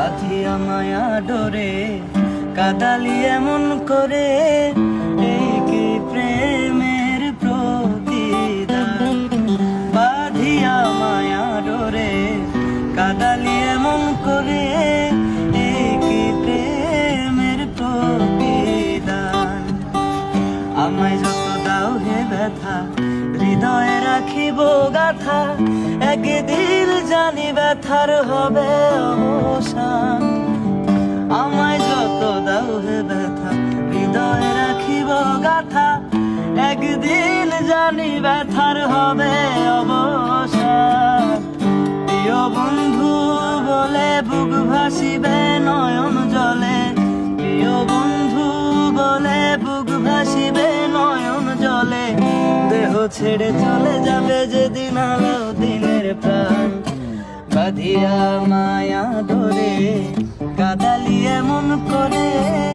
বাঁধিয়া মায়া ডোরে কাদালি এমন করে, এই কি প্রেমের প্রতিদান। বাঁধিয়া মায়া ডোরে কাদালি এমন করে, এই কি প্রেমের প্রতিদান। আমায় যত দাও হে ব্যথা, হৃদয়ে রাখিব গাথা, একদিন জানি ব্যথার হবে অবসান। আমায় যত দাও হে ব্যথা, হৃদয়ে রাখিব গাথা, একদিন জানি ব্যথার হবে অবসান। প্রিয় বন্ধু বলে বুক ভাসিবে নয়ন জলে, প্রিয় বন্ধু বলে বুক ভাসিবে নয়ন জলে। দেহ ছেড়ে চলে যাবে যেদিন আলো দিনের প্রাণ। বাঁধিয়া মায়া ধরে কাদালি এমন করে,